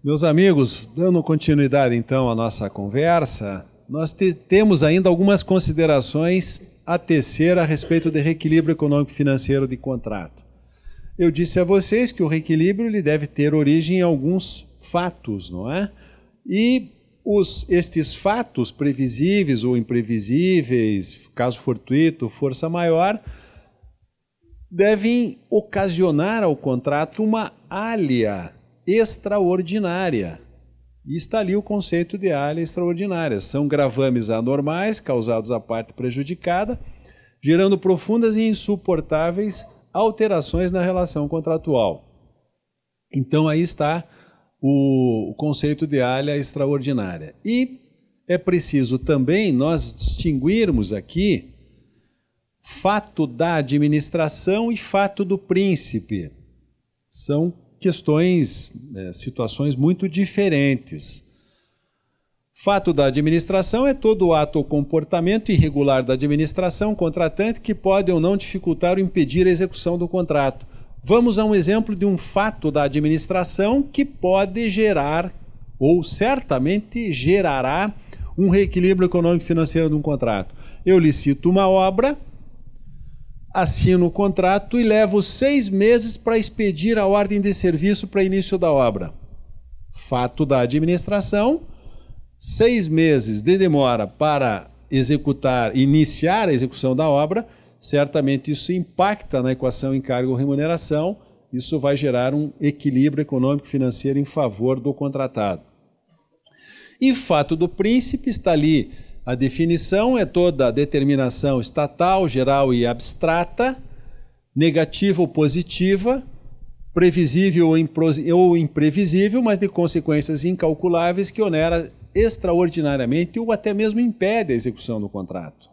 Meus amigos, dando continuidade então à nossa conversa, nós temos ainda algumas considerações a tecer a respeito do reequilíbrio econômico-financeiro de contrato. Eu disse a vocês que o reequilíbrio ele deve ter origem em alguns fatos, não é? E estes fatos previsíveis ou imprevisíveis, caso fortuito, força maior, devem ocasionar ao contrato uma alha extraordinária. E está ali o conceito de alha extraordinária. São gravames anormais causados à parte prejudicada, gerando profundas e insuportáveis alterações na relação contratual. Então aí está o conceito de alha extraordinária. E é preciso também nós distinguirmos aqui fato da administração e fato do príncipe. São questões, situações muito diferentes. Fato da administração é todo ato ou comportamento irregular da administração contratante que pode ou não dificultar ou impedir a execução do contrato. Vamos a um exemplo de um fato da administração que pode gerar, ou certamente gerará, um reequilíbrio econômico-financeiro de um contrato. Eu licito uma obra, assino o contrato e levo 6 meses para expedir a ordem de serviço para início da obra. Fato da administração, 6 meses de demora para iniciar a execução da obra, certamente isso impacta na equação encargo-remuneração, isso vai gerar um equilíbrio econômico-financeiro em favor do contratado. E fato do príncipe está ali. A definição é toda a determinação estatal, geral e abstrata, negativa ou positiva, previsível ou imprevisível, mas de consequências incalculáveis que onera extraordinariamente ou até mesmo impede a execução do contrato.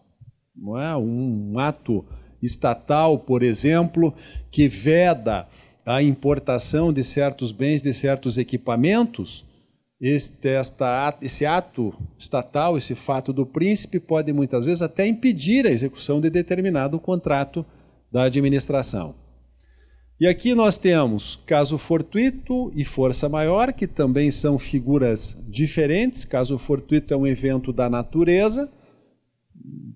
Não é? Um ato estatal, por exemplo, que veda a importação de certos bens, de certos equipamentos, esse ato estatal, esse fato do príncipe, pode muitas vezes até impedir a execução de determinado contrato da administração. E aqui nós temos caso fortuito e força maior, que também são figuras diferentes. Caso fortuito é um evento da natureza,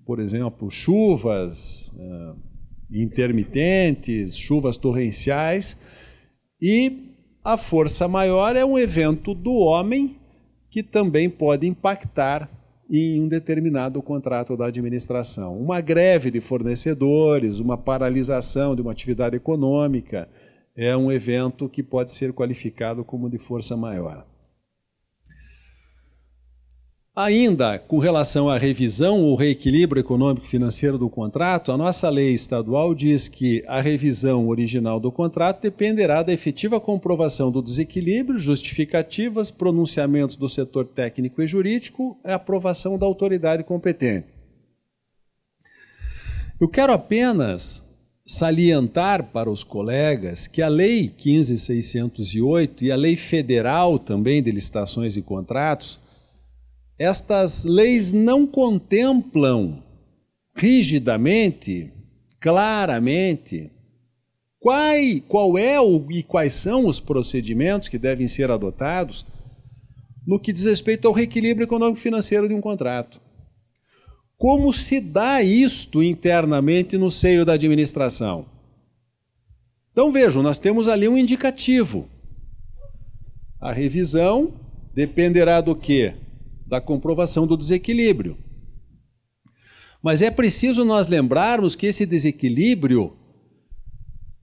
por exemplo, chuvas intermitentes, chuvas torrenciais, e a força maior é um evento do homem que também pode impactar em um determinado contrato da administração. Uma greve de fornecedores, uma paralisação de uma atividade econômica é um evento que pode ser qualificado como de força maior. Ainda com relação à revisão ou reequilíbrio econômico-financeiro do contrato, a nossa lei estadual diz que a revisão original do contrato dependerá da efetiva comprovação do desequilíbrio, justificativas, pronunciamentos do setor técnico e jurídico e aprovação da autoridade competente. Eu quero apenas salientar para os colegas que a Lei 15.608 e a Lei Federal também de Licitações e Contratos, estas leis não contemplam rigidamente, claramente, qual é e quais são os procedimentos que devem ser adotados no que diz respeito ao reequilíbrio econômico-financeiro de um contrato. Como se dá isto internamente no seio da administração? Então vejam, nós temos ali um indicativo. A revisão dependerá do quê? Da comprovação do desequilíbrio. Mas é preciso nós lembrarmos que esse desequilíbrio,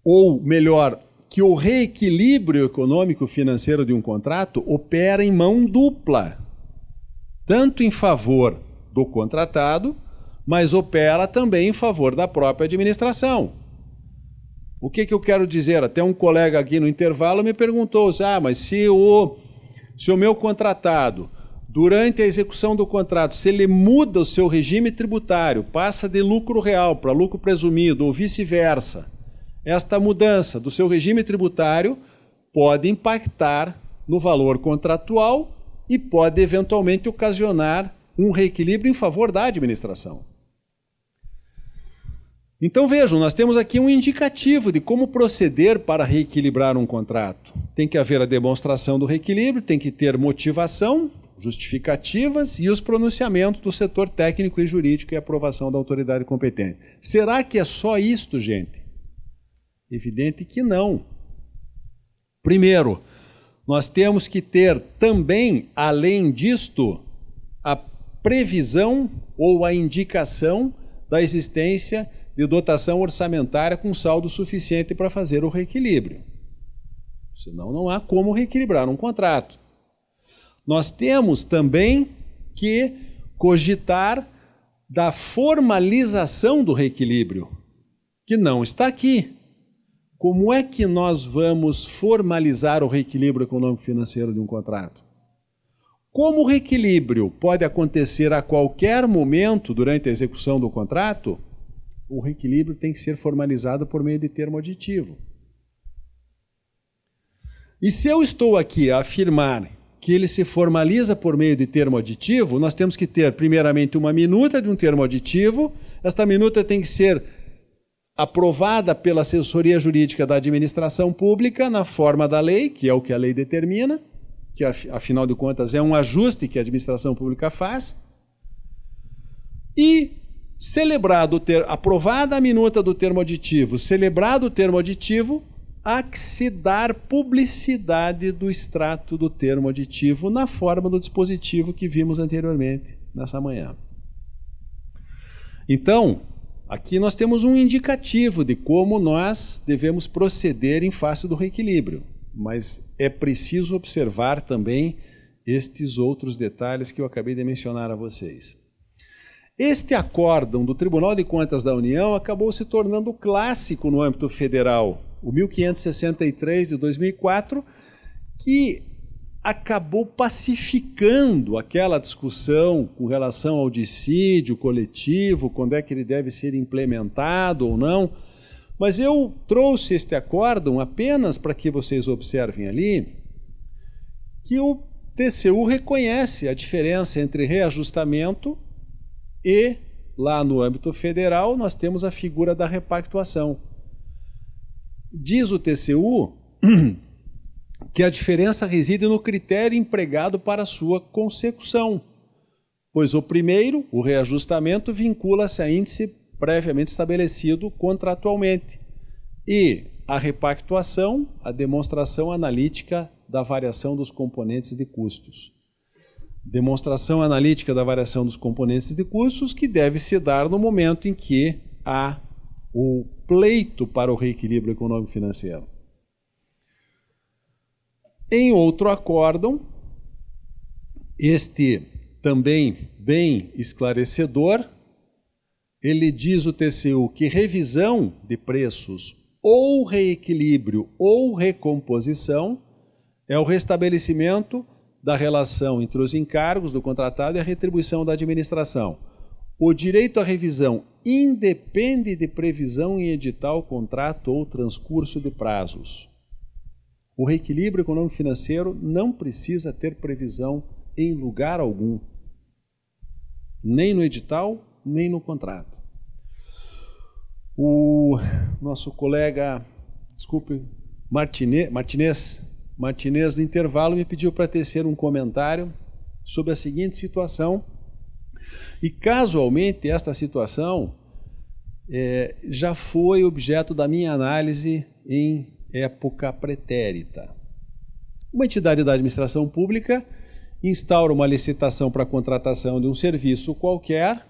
ou melhor, que o reequilíbrio econômico-financeiro de um contrato opera em mão dupla, tanto em favor do contratado, mas opera também em favor da própria administração. O que eu quero dizer? Até um colega aqui no intervalo me perguntou, mas se o meu contratado, durante a execução do contrato, se ele muda o seu regime tributário, passa de lucro real para lucro presumido ou vice-versa, esta mudança do seu regime tributário pode impactar no valor contratual e pode eventualmente ocasionar um reequilíbrio em favor da administração. Então vejam, nós temos aqui um indicativo de como proceder para reequilibrar um contrato. tem que haver a demonstração do reequilíbrio, tem que ter motivação, justificativas e os pronunciamentos do setor técnico e jurídico e aprovação da autoridade competente. Será que é só isto, gente? Evidente que não. Primeiro, nós temos que ter também, além disto, a previsão ou a indicação da existência de dotação orçamentária com saldo suficiente para fazer o reequilíbrio. Senão não há como reequilibrar um contrato. Nós temos também que cogitar da formalização do reequilíbrio, que não está aqui. Como é que nós vamos formalizar o reequilíbrio econômico-financeiro de um contrato? Como o reequilíbrio pode acontecer a qualquer momento durante a execução do contrato, o reequilíbrio tem que ser formalizado por meio de termo aditivo. E se eu estou aqui a afirmar que ele se formaliza por meio de termo aditivo, nós temos que ter, primeiramente, uma minuta de um termo aditivo. Esta minuta tem que ser aprovada pela assessoria jurídica da administração pública na forma da lei, que é o que a lei determina, que, afinal de contas, é um ajuste que a administração pública faz. E, aprovada a minuta do termo aditivo, celebrado o termo aditivo, há que se dar publicidade do extrato do termo aditivo na forma do dispositivo que vimos anteriormente, nessa manhã. Então, aqui nós temos um indicativo de como nós devemos proceder em face do reequilíbrio, mas é preciso observar também estes outros detalhes que eu acabei de mencionar a vocês. Este acórdão do Tribunal de Contas da União acabou se tornando clássico no âmbito federal, o 1563 de 2004, que acabou pacificando aquela discussão com relação ao dissídio coletivo, quando é que ele deve ser implementado ou não. Mas eu trouxe este acórdão apenas para que vocês observem ali que o TCU reconhece a diferença entre reajustamento e, lá no âmbito federal, nós temos a figura da repactuação. Diz o TCU que a diferença reside no critério empregado para sua consecução, pois o primeiro, o reajustamento, vincula-se a índice previamente estabelecido contratualmente, e a repactuação, a demonstração analítica da variação dos componentes de custos. Demonstração analítica da variação dos componentes de custos que deve se dar no momento em que há o pleito para o reequilíbrio econômico-financeiro. Em outro acórdão, este também bem esclarecedor, ele diz o TCU que revisão de preços ou reequilíbrio ou recomposição é o restabelecimento da relação entre os encargos do contratado e a retribuição da administração. O direito à revisão independe de previsão em edital, contrato ou transcurso de prazos. O reequilíbrio econômico-financeiro não precisa ter previsão em lugar algum, nem no edital, nem no contrato. O nosso colega, Martinez, do intervalo, me pediu para tecer um comentário sobre a seguinte situação. E, casualmente, esta situação já foi objeto da minha análise em época pretérita. Uma entidade da administração pública instaura uma licitação para a contratação de um serviço qualquer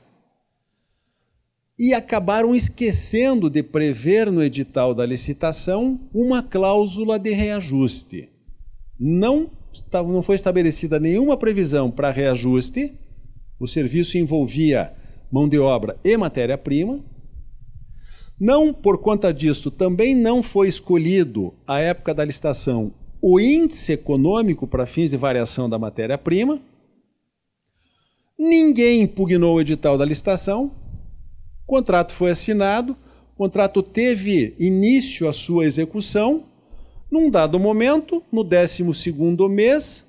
e acabaram esquecendo de prever no edital da licitação uma cláusula de reajuste. Não foi estabelecida nenhuma previsão para reajuste. O serviço envolvia mão de obra e matéria-prima. Não, por conta disso, também não foi escolhido, à época da licitação, o índice econômico para fins de variação da matéria-prima. Ninguém impugnou o edital da licitação. O contrato foi assinado, o contrato teve início a sua execução. Num dado momento, no 12º mês,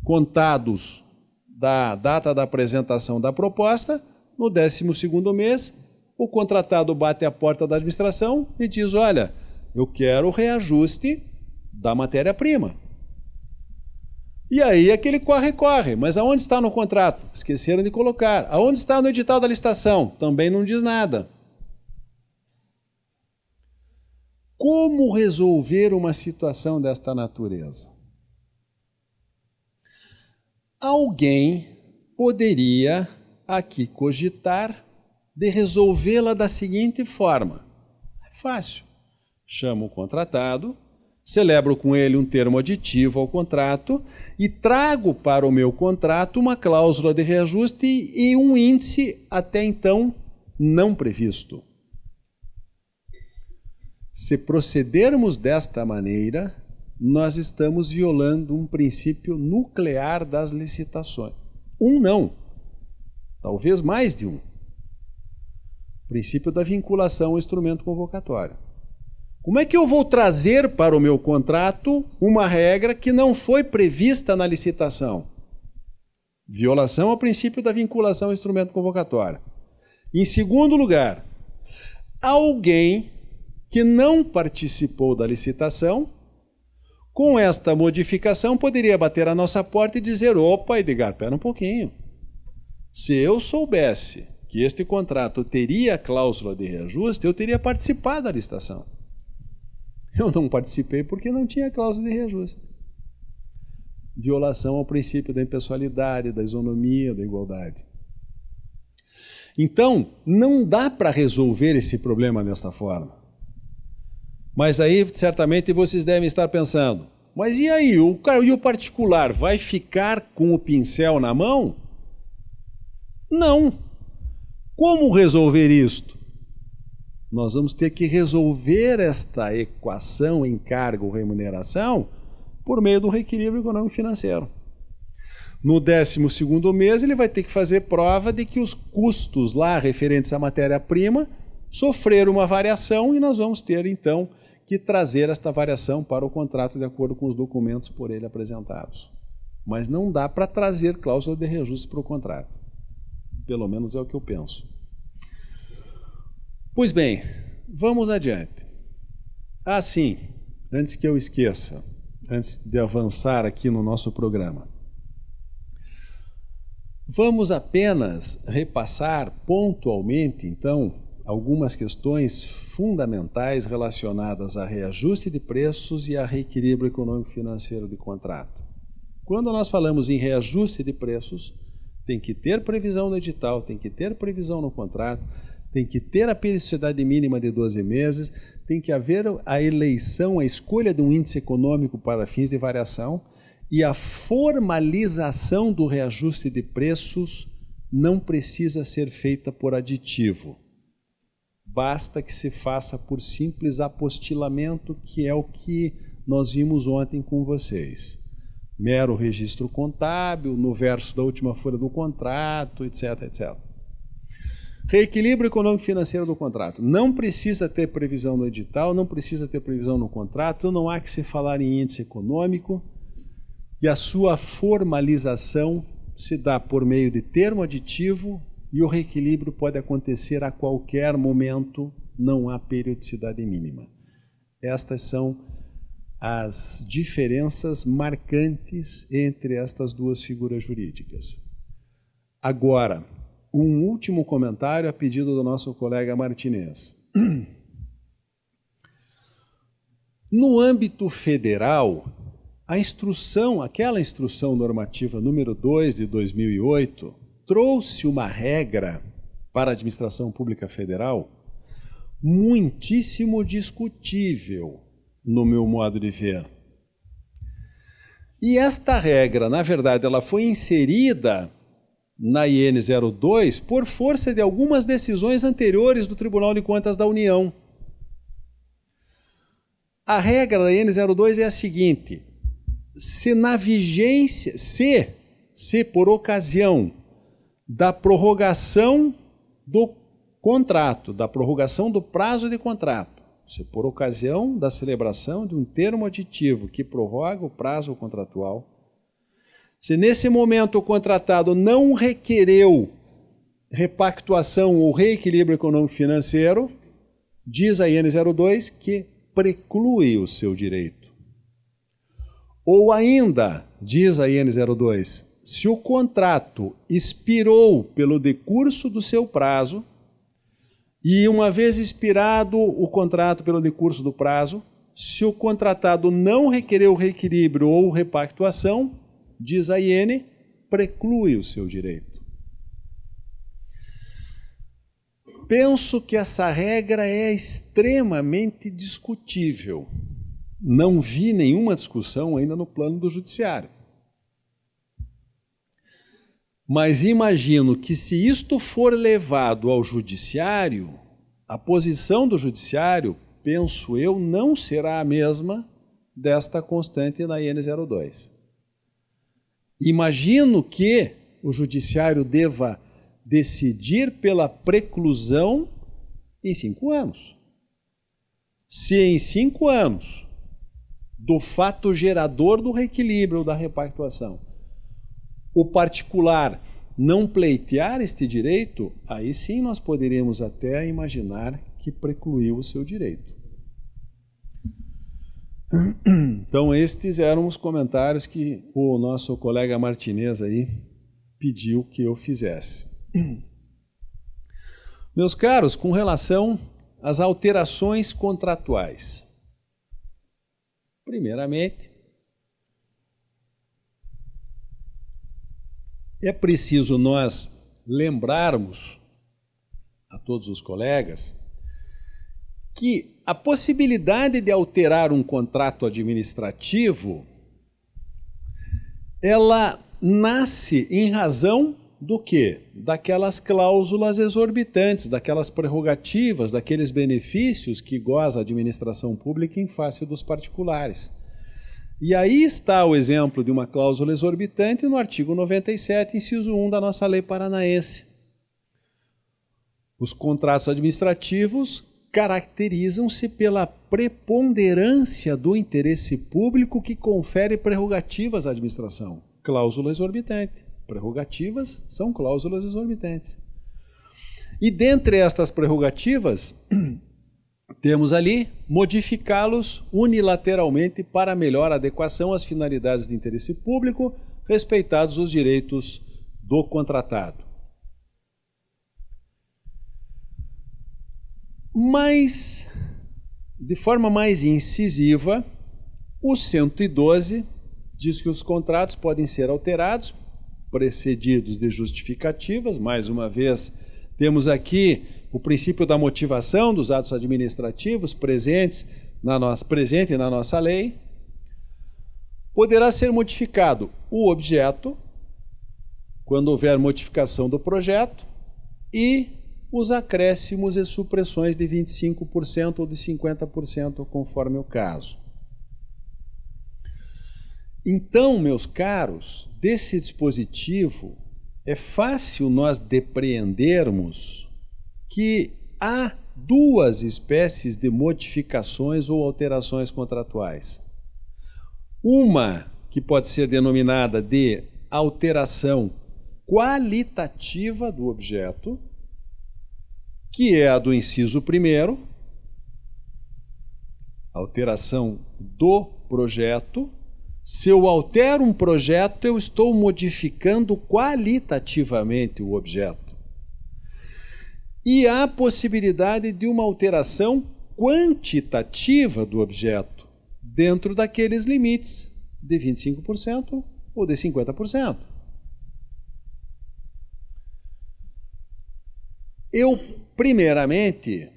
contados da data da apresentação da proposta, no 12º mês, o contratado bate à porta da administração e diz: olha, eu quero o reajuste da matéria-prima. E aí aquele corre-corre. Mas aonde está no contrato? Esqueceram de colocar. Aonde está no edital da licitação? Também não diz nada. Como resolver uma situação desta natureza? Alguém poderia aqui cogitar de resolvê-la da seguinte forma. É fácil. Chamo o contratado, celebro com ele um termo aditivo ao contrato e trago para o meu contrato uma cláusula de reajuste e um índice até então não previsto. Se procedermos desta maneira, nós estamos violando um princípio nuclear das licitações. Um não, talvez mais de um. O princípio da vinculação ao instrumento convocatório. Como é que eu vou trazer para o meu contrato uma regra que não foi prevista na licitação? Violação ao princípio da vinculação ao instrumento convocatório. Em segundo lugar, alguém que não participou da licitação, com esta modificação, poderia bater a nossa porta e dizer: opa, Edgar, espera um pouquinho. Se eu soubesse que este contrato teria cláusula de reajuste, eu teria participado da licitação. Eu não participei porque não tinha cláusula de reajuste. Violação ao princípio da impessoalidade, da isonomia, da igualdade. Então, não dá para resolver esse problema desta forma. Mas aí, certamente, vocês devem estar pensando, mas e aí, e o particular vai ficar com o pincel na mão? Não. Como resolver isto? Nós vamos ter que resolver esta equação encargo-remuneração por meio do reequilíbrio econômico financeiro. No 12º mês, ele vai ter que fazer prova de que os custos lá referentes à matéria-prima sofreram uma variação e nós vamos ter, então, que trazer esta variação para o contrato de acordo com os documentos por ele apresentados. Mas não dá para trazer cláusula de reajuste para o contrato. Pelo menos é o que eu penso. Pois bem, vamos adiante. Sim, antes que eu esqueça, antes de avançar aqui no nosso programa, vamos apenas repassar pontualmente, então, algumas questões fundamentais relacionadas a reajuste de preços e a reequilíbrio econômico-financeiro de contrato. Quando nós falamos em reajuste de preços, tem que ter previsão no edital, tem que ter previsão no contrato, tem que ter a periodicidade mínima de 12 meses, tem que haver a eleição, a escolha de um índice econômico para fins de variação e a formalização do reajuste de preços não precisa ser feita por aditivo. Basta que se faça por simples apostilamento, que é o que nós vimos ontem com vocês. Mero registro contábil, no verso da última folha do contrato, etc, etc. Reequilíbrio econômico-financeiro do contrato. Não precisa ter previsão no edital, não precisa ter previsão no contrato, não há que se falar em índice econômico, e a sua formalização se dá por meio de termo aditivo, e o reequilíbrio pode acontecer a qualquer momento, não há periodicidade mínima. Estas são as diferenças marcantes entre estas duas figuras jurídicas. Agora, um último comentário a pedido do nosso colega Martinez. No âmbito federal, a instrução, aquela instrução normativa número 2 de 2008, trouxe uma regra para a administração pública federal muitíssimo discutível, no meu modo de ver. E esta regra, na verdade, ela foi inserida na IN 02 por força de algumas decisões anteriores do Tribunal de Contas da União. A regra da IN 02 é a seguinte: se na vigência, se por ocasião da prorrogação do contrato, da prorrogação do prazo de contrato, se por ocasião da celebração de um termo aditivo que prorroga o prazo contratual, se nesse momento o contratado não requereu repactuação ou reequilíbrio econômico-financeiro, diz a IN 02 que preclui o seu direito. Ou ainda, diz a IN 02, se o contrato expirou pelo decurso do seu prazo e, uma vez expirado o contrato pelo decurso do prazo, se o contratado não requereu reequilíbrio ou repactuação, diz a IN, preclui o seu direito. Penso que essa regra é extremamente discutível. Não vi nenhuma discussão ainda no plano do judiciário. Mas imagino que, se isto for levado ao judiciário, a posição do judiciário, penso eu, não será a mesma desta constante na IN 02. Imagino que o judiciário deva decidir pela preclusão em 5 anos. Se em 5 anos do fato gerador do reequilíbrio ou da repactuação o particular não pleitear este direito, aí sim nós poderíamos até imaginar que precluiu o seu direito. Então, estes eram os comentários que o nosso colega Martinez aí pediu que eu fizesse. Meus caros, com relação às alterações contratuais. Primeiramente, é preciso nós lembrarmos a todos os colegas que a possibilidade de alterar um contrato administrativo, ela nasce em razão do quê? Daquelas cláusulas exorbitantes, daquelas prerrogativas, daqueles benefícios que goza a administração pública em face dos particulares. E aí está o exemplo de uma cláusula exorbitante no artigo 97, inciso 1 da nossa lei paranaense. Os contratos administrativos caracterizam-se pela preponderância do interesse público que confere prerrogativas à administração. Cláusula exorbitante. Prerrogativas são cláusulas exorbitantes. E dentre estas prerrogativas, temos ali modificá-los unilateralmente para melhor adequação às finalidades de interesse público, respeitados os direitos do contratado. Mas, de forma mais incisiva, o 112 diz que os contratos podem ser alterados, precedidos de justificativas. Mais uma vez, temos aqui o princípio da motivação dos atos administrativos presente na nossa lei. Poderá ser modificado o objeto, quando houver modificação do projeto, e os acréscimos e supressões de 25% ou de 50%, conforme o caso. Então, meus caros, desse dispositivo é fácil nós depreendermos que há duas espécies de modificações ou alterações contratuais. Uma que pode ser denominada de alteração qualitativa do objeto, que é a do inciso 1º, alteração do projeto. Se eu altero um projeto, eu estou modificando qualitativamente o objeto. E há a possibilidade de uma alteração quantitativa do objeto, dentro daqueles limites de 25% ou de 50%. Eu, primeiramente,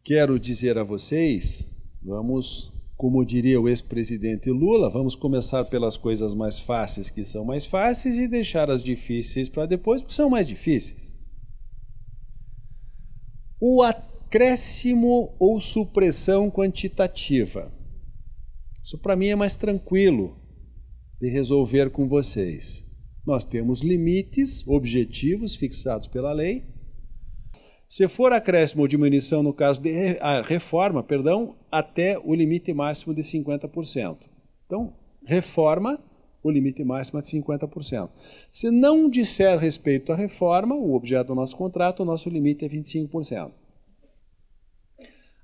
quero dizer a vocês, como diria o ex-presidente Lula, vamos começar pelas coisas mais fáceis, que são mais fáceis, e deixar as difíceis para depois, porque são mais difíceis. O acréscimo ou supressão quantitativa. Isso para mim é mais tranquilo de resolver com vocês. Nós temos limites objetivos fixados pela lei. Se for acréscimo ou diminuição, no caso de reforma, até o limite máximo de 50%. Então, reforma, o limite máximo é de 50%. Se não disser respeito à reforma, o objeto do nosso contrato, o nosso limite é 25%.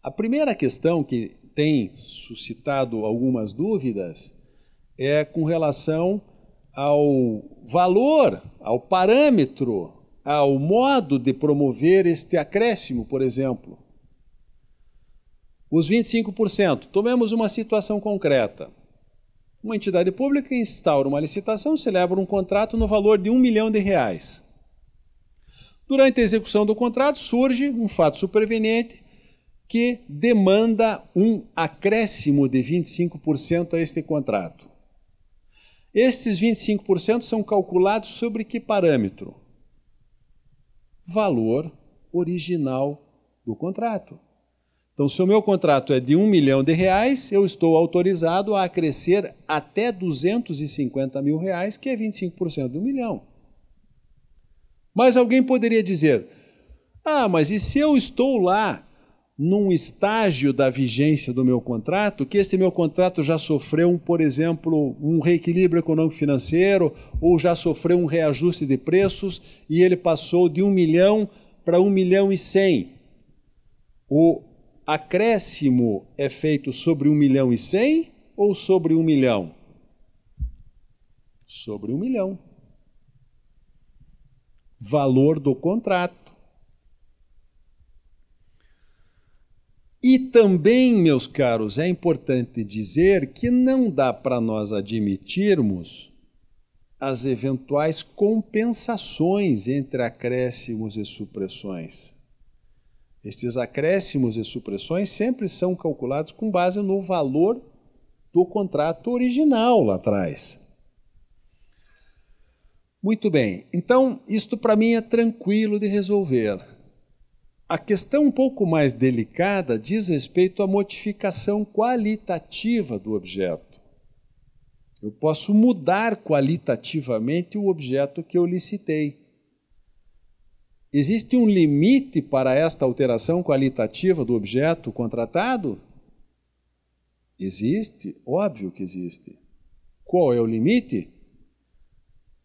A primeira questão que tem suscitado algumas dúvidas é com relação ao valor, ao parâmetro, ao modo de promover este acréscimo, por exemplo. Os 25%. Tomemos uma situação concreta. Uma entidade pública instaura uma licitação, celebra um contrato no valor de R$1 milhão. Durante a execução do contrato, surge um fato superveniente que demanda um acréscimo de 25% a este contrato. Estes 25% são calculados sobre que parâmetro? Valor original do contrato. Então, se o meu contrato é de R$1 milhão, eu estou autorizado a acrescer até R$250 mil, que é 25% do 1 milhão. Mas alguém poderia dizer, mas e se eu estou lá num estágio da vigência do meu contrato, que este meu contrato já sofreu, por exemplo, um reequilíbrio econômico-financeiro, ou já sofreu um reajuste de preços, e ele passou de 1 milhão para 1 milhão e 100. O acréscimo é feito sobre 1 milhão e 100 ou sobre 1 milhão? Sobre 1 milhão. Valor do contrato. E também, meus caros, é importante dizer que não dá para nós admitirmos as eventuais compensações entre acréscimos e supressões. Estes acréscimos e supressões sempre são calculados com base no valor do contrato original lá atrás. Muito bem, então isto para mim é tranquilo de resolver. A questão um pouco mais delicada diz respeito à modificação qualitativa do objeto. Eu posso mudar qualitativamente o objeto que eu licitei. Existe um limite para esta alteração qualitativa do objeto contratado? Existe, óbvio que existe. Qual é o limite?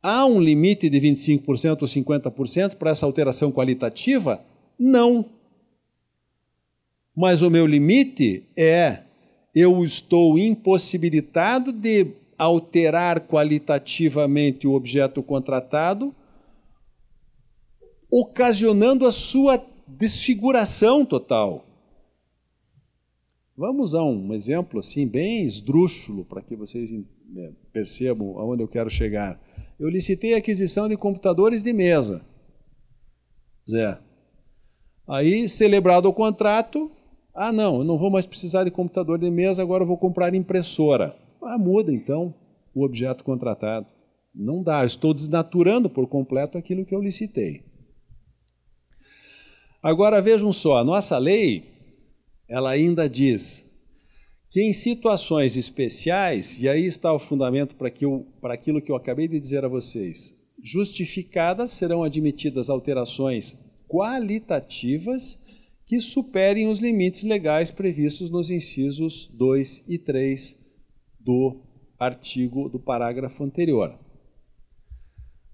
Há um limite de 25% ou 50% para essa alteração qualitativa? Não. Mas o meu limite é, eu estou impossibilitado de alterar qualitativamente o objeto contratado, ocasionando a sua desfiguração total. Vamos a um exemplo assim bem esdrúxulo para que vocês percebam aonde eu quero chegar. Eu licitei a aquisição de computadores de mesa. Zé. Aí, celebrado o contrato, não, eu não vou mais precisar de computador de mesa, agora eu vou comprar impressora. Muda então o objeto contratado. Não dá, eu estou desnaturando por completo aquilo que eu licitei. Agora vejam só, a nossa lei, ela ainda diz que em situações especiais, e aí está o fundamento para aquilo que eu acabei de dizer a vocês, justificadas serão admitidas alterações qualitativas que superem os limites legais previstos nos incisos 2 e 3 do parágrafo anterior.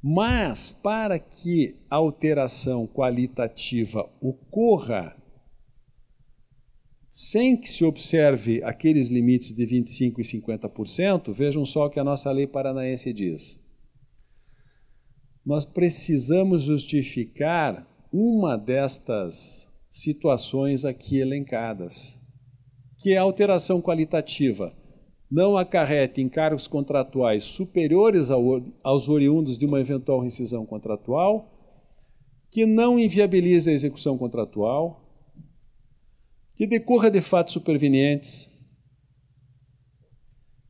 Mas, para que a alteração qualitativa ocorra sem que se observe aqueles limites de 25% e 50%, vejam só o que a nossa lei paranaense diz. Nós precisamos justificar uma destas situações aqui elencadas, que é a alteração qualitativa não acarrete encargos contratuais superiores aos oriundos de uma eventual rescisão contratual, que não inviabilize a execução contratual, que decorra de fatos supervenientes,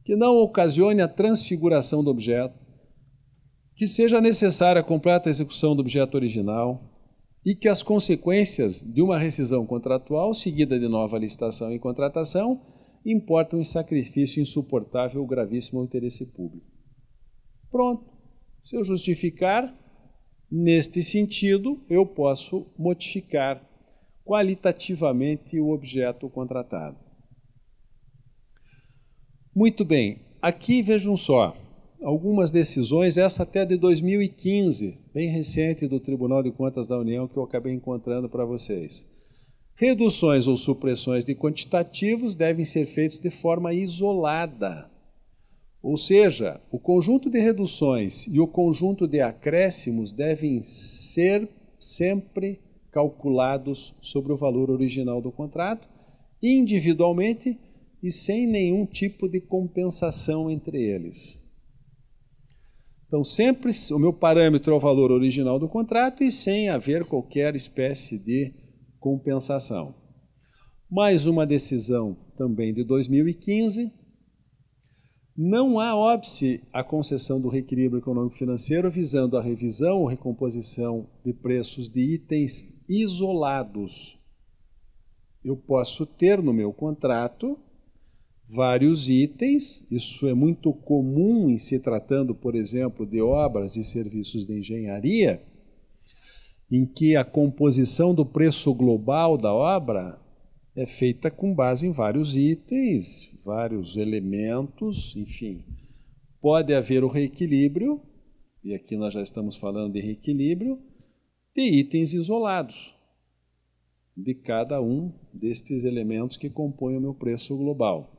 que não ocasione a transfiguração do objeto, que seja necessária a completa execução do objeto original e que as consequências de uma rescisão contratual seguida de nova licitação e contratação importam em sacrifício insuportável ou gravíssimo ao interesse público. Pronto. Se eu justificar, neste sentido, eu posso modificar qualitativamente o objeto contratado. Muito bem. Aqui vejam só, algumas decisões, essa até de 2015, bem recente, do Tribunal de Contas da União, que eu acabei encontrando para vocês. Reduções ou supressões de quantitativos devem ser feitos de forma isolada. Ou seja, o conjunto de reduções e o conjunto de acréscimos devem ser sempre calculados sobre o valor original do contrato, individualmente e sem nenhum tipo de compensação entre eles. Então, sempre o meu parâmetro é o valor original do contrato e sem haver qualquer espécie de compensação. Mais uma decisão também de 2015. Não há óbice à concessão do reequilíbrio econômico-financeiro visando a revisão ou recomposição de preços de itens isolados. Eu posso ter no meu contrato vários itens, isso é muito comum em se tratando, por exemplo, de obras e serviços de engenharia, em que a composição do preço global da obra é feita com base em vários itens, vários elementos, enfim. Pode haver o reequilíbrio, e aqui nós já estamos falando de reequilíbrio, de itens isolados, de cada um destes elementos que compõem o meu preço global.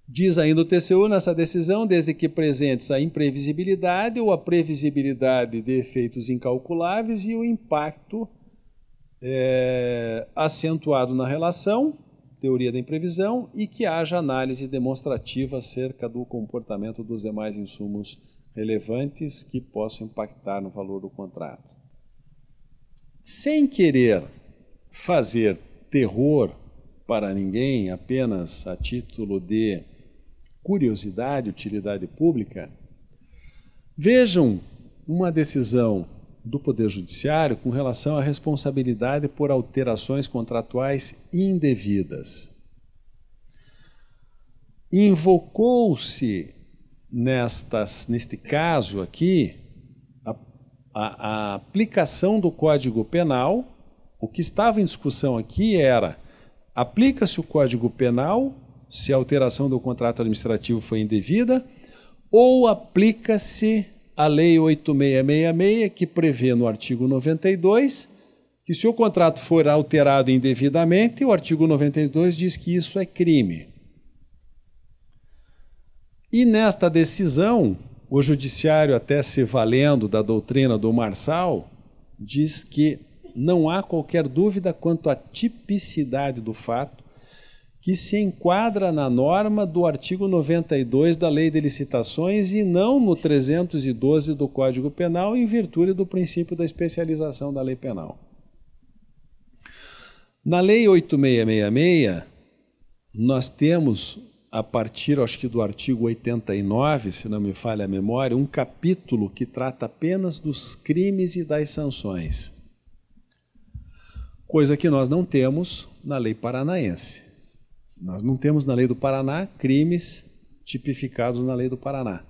Diz ainda o TCU nessa decisão, desde que presentes a imprevisibilidade ou a previsibilidade de efeitos incalculáveis e o impacto acentuado na relação, teoria da imprevisão, e que haja análise demonstrativa acerca do comportamento dos demais insumos relevantes que possam impactar no valor do contrato. Sem querer fazer terror para ninguém, apenas a título de curiosidade, utilidade pública, vejam uma decisão do Poder Judiciário com relação à responsabilidade por alterações contratuais indevidas. Invocou-se neste caso aqui a aplicação do Código Penal. O que estava em discussão aqui era: aplica-se o Código Penal se a alteração do contrato administrativo foi indevida, ou aplica-se a Lei 8666, que prevê no artigo 92 que se o contrato for alterado indevidamente, o artigo 92 diz que isso é crime. E nesta decisão, o Judiciário, até se valendo da doutrina do Marçal, diz que não há qualquer dúvida quanto à tipicidade do fato, que se enquadra na norma do artigo 92 da Lei de Licitações e não no 312 do Código Penal, em virtude do princípio da especialização da lei penal. Na Lei 8666, nós temos, a partir, acho que do artigo 89, se não me falha a memória, um capítulo que trata apenas dos crimes e das sanções, coisa que nós não temos na lei paranaense. Nós não temos na lei do Paraná crimes tipificados na lei do Paraná.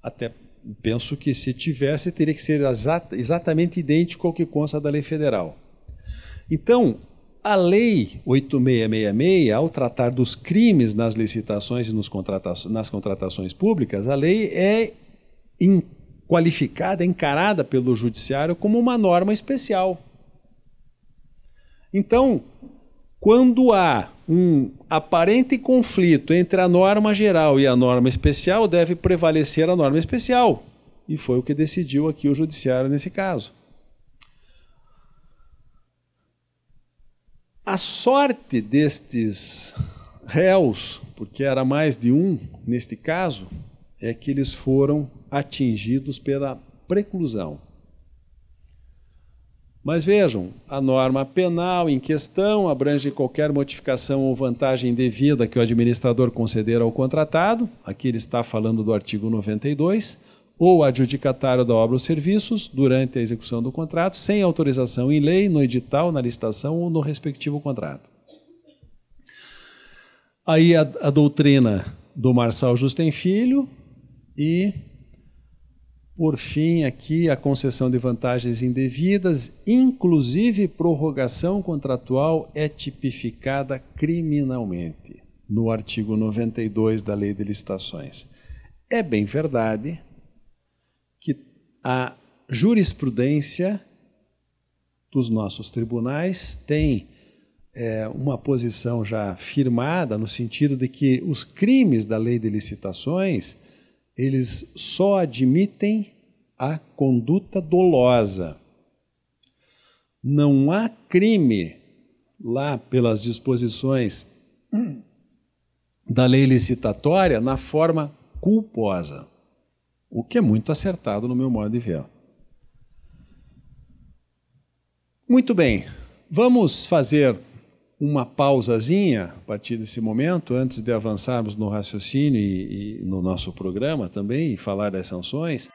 Até penso que, se tivesse, teria que ser exatamente idêntico ao que consta da lei federal. Então, a Lei 8666, ao tratar dos crimes nas licitações e nas contratações públicas, a lei é qualificada, encarada pelo Judiciário como uma norma especial. Então, quando há um aparente conflito entre a norma geral e a norma especial, deve prevalecer a norma especial. E foi o que decidiu aqui o Judiciário nesse caso. A sorte destes réus, porque era mais de um neste caso, é que eles foram atingidos pela preclusão. Mas vejam, a norma penal em questão abrange qualquer modificação ou vantagem devida que o administrador conceder ao contratado, aqui ele está falando do artigo 92, ou adjudicatário da obra ou serviços durante a execução do contrato, sem autorização em lei, no edital, na licitação ou no respectivo contrato. Aí a doutrina do Marçal Justem Filho e, por fim, aqui a concessão de vantagens indevidas, inclusive prorrogação contratual, é tipificada criminalmente no artigo 92 da Lei de Licitações. É bem verdade que a jurisprudência dos nossos tribunais tem uma posição já firmada no sentido de que os crimes da lei de licitações, eles só admitem a conduta dolosa. Não há crime lá pelas disposições da lei licitatória na forma culposa, o que é muito acertado no meu modo de ver. Muito bem, vamos fazer uma pausazinha a partir desse momento, antes de avançarmos no raciocínio e no nosso programa também, e falar das sanções.